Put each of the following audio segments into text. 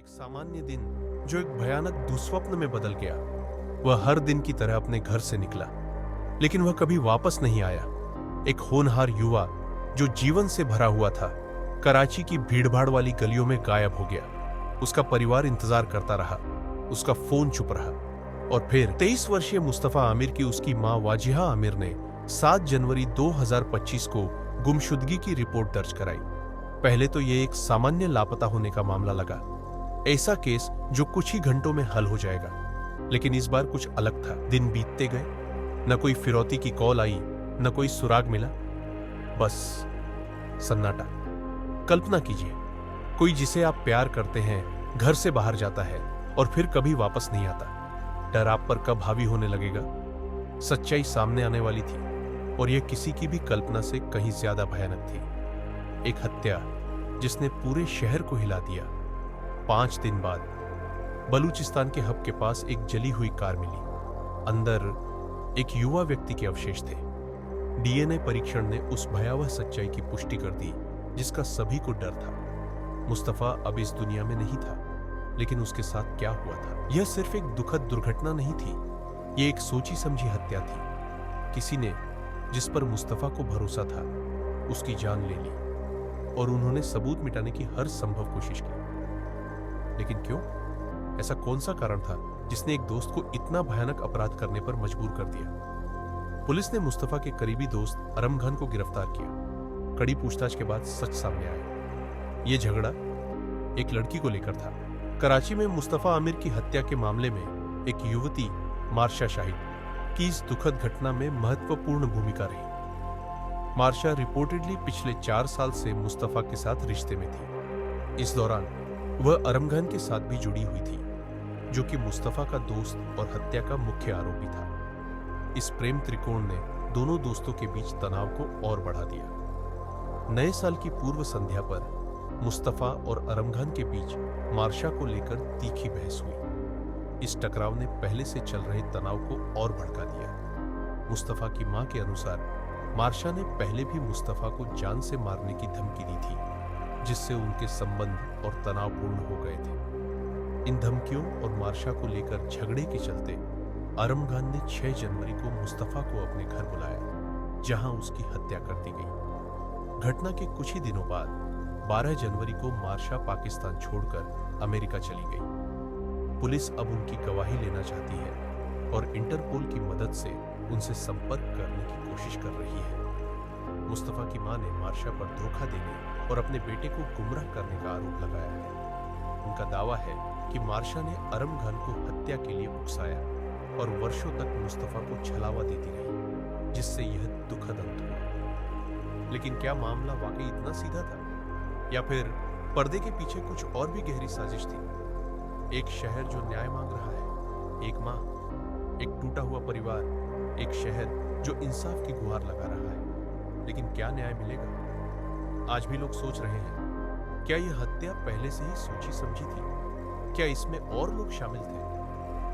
एक सामान्य दिन जो एक भयानक दुस्वप्न में बदल गया। वह हर दिन की तरह अपने घर से निकला, लेकिन वह कभी वापस नहीं आया। एक होनहार युवा जो जीवन से भरा हुआ था, कराची की भीड़भाड़ वाली गलियों में गायब हो गया। उसका परिवार इंतजार करता रहा, उसका फोन चुप रहा। और फिर 23 वर्षीय मुस्तफा आमिर की उसकी मां वाजिहा आमिर ने 7 जनवरी 2025 को गुमशुदगी की रिपोर्ट दर्ज कराई। पहले तो यह एक सामान्य लापता होने का मामला लगा, ऐसा केस जो कुछ ही घंटों में हल हो जाएगा। लेकिन इस बार कुछ अलग था। दिन बीतते गए, न कोई फिरौती की कॉल आई, न कोई सुराग मिला, बस सन्नाटा। कल्पना कीजिए, कोई जिसे आप प्यार करते हैं घर से बाहर जाता है और फिर कभी वापस नहीं आता। डर आप पर कब हावी होने लगेगा। सच्चाई सामने आने वाली थी, और यह किसी की भी कल्पना से कहीं ज्यादा भयानक थी। एक हत्या जिसने पूरे शहर को हिला दिया। 5 दिन बाद बलूचिस्तान के हब के पास एक जली हुई कार मिली। अंदर एक युवा व्यक्ति के अवशेष थे। डीएनए परीक्षण ने उस भयावह सच्चाई की पुष्टि कर दी जिसका सभी को डर था। मुस्तफा अब इस दुनिया में नहीं था, लेकिन उसके साथ क्या हुआ था? यह सिर्फ एक दुखद दुर्घटना नहीं थी, यह एक सोची समझी हत्या थी। किसी ने, जिस पर मुस्तफा को भरोसा था, उसकी जान ले ली, और उन्होंने सबूत मिटाने की हर संभव कोशिश की। लेकिन क्यों? ऐसा कौन सा कारण था जिसने एक दोस्त को इतना भयानक अपराध करने पर मजबूर कर दिया? पुलिस ने मुस्तफा के करीबी दोस्त अरम खान को गिरफ्तार किया। कड़ी पूछताछ के बाद सच सामने आया। यह झगड़ा एक लड़की को लेकर था। कराची में मुस्तफा आमिर की हत्या के मामले में एक युवती मार्शा शाहिद की इस दुखद घटना में महत्वपूर्ण भूमिका रही। मार्शा रिपोर्टेडली पिछले 4 साल से मुस्तफा के साथ रिश्ते में थी। इस दौरान वह अरम खान के साथ भी जुड़ी हुई थी, जो कि मुस्तफा का दोस्त और हत्या का मुख्य आरोपी था। इस प्रेम त्रिकोण ने दोनों दोस्तों के बीच तनाव को और बढ़ा दिया। नए साल की पूर्व संध्या पर मुस्तफा और अरम खान के बीच मार्शा को लेकर तीखी बहस हुई। इस टकराव ने पहले से चल रहे तनाव को और भड़का दिया। मुस्तफा की मां के अनुसार मार्शा ने पहले भी मुस्तफा को जान से मारने की धमकी दी थी, जिससे उनके संबंध और तनावपूर्ण हो गए थे। इन धमकियों और मार्शा को लेकर झगड़े के चलते अरम खान ने 6 जनवरी को मुस्तफा को अपने घर बुलाया, जहां उसकी हत्या कर दी गई। घटना के कुछ ही दिनों बाद 12 जनवरी को मार्शा पाकिस्तान छोड़कर अमेरिका चली गई। पुलिस अब उनकी गवाही लेना चाहती है और इंटरपोल की मदद से उनसे संपर्क करने की कोशिश कर रही है। मुस्तफा की मां ने मार्शा पर धोखा देने और अपने बेटे को गुमराह करने का आरोप लगाया है। उनका दावा है कि मार्शा ने अरम खान को हत्या के लिए उकसाया और वर्षों तक मुस्तफा को छलावा देती रही, जिससे यह दुखद अंत हुआ। लेकिन क्या मामला वाकई इतना सीधा था, या फिर पर्दे के पीछे कुछ और भी गहरी साजिश थी? एक शहर जो न्याय मांग रहा है, एक मां, एक टूटा हुआ परिवार, एक शहर जो इंसाफ की गुहार लगा रहा है। लेकिन क्या न्याय मिलेगा? आज भी लोग सोच रहे हैं, क्या यह हत्या पहले से ही सोची समझी थी? क्या इसमें और लोग शामिल थे?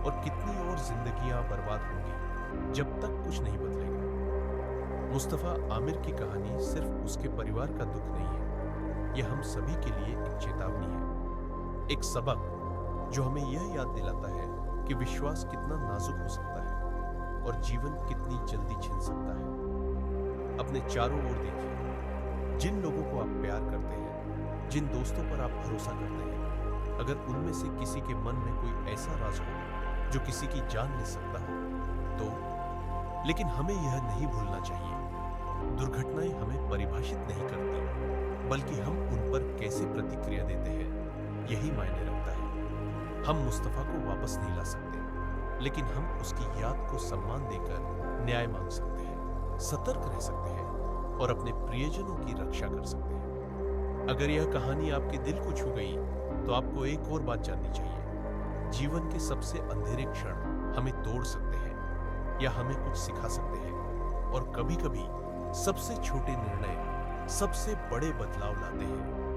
और कितनी और जिंदगियां बर्बाद होंगी जब तक कुछ नहीं बदलेगा? मुस्तफा आमिर की कहानी सिर्फ उसके परिवार का दुख नहीं है, यह हम सभी के लिए एक चेतावनी है, एक सबक जो हमें यह याद दिलाता है कि विश्वास कितना नाजुक हो सकता है और जीवन कितनी जल्दी छिन सकता है। अपने चारों ओर देखिए, जिन लोगों को आप प्यार करते हैं, जिन दोस्तों पर आप भरोसा करते हैं, अगर उनमें से किसी के मन में कोई ऐसा राज हो जो किसी की जान ले सकता हो, तो लेकिन हमें यह नहीं भूलना चाहिए, दुर्घटनाएं हमें परिभाषित नहीं करती, बल्कि हम उन पर कैसे प्रतिक्रिया देते हैं, यही मायने रखता है। हम मुस्तफा को वापस नहीं ला सकते, लेकिन हम उसकी याद को सम्मान देकर न्याय मांग सकते हैं, सतर्क रह सकते हैं और अपने प्रियजनों की रक्षा कर सकते हैं। अगर यह कहानी आपके दिल को छू गई, तो आपको एक और बात जाननी चाहिए। जीवन के सबसे अंधेरे क्षण हमें तोड़ सकते हैं या हमें कुछ सिखा सकते हैं, और कभी-कभी सबसे छोटे निर्णय सबसे बड़े बदलाव लाते हैं।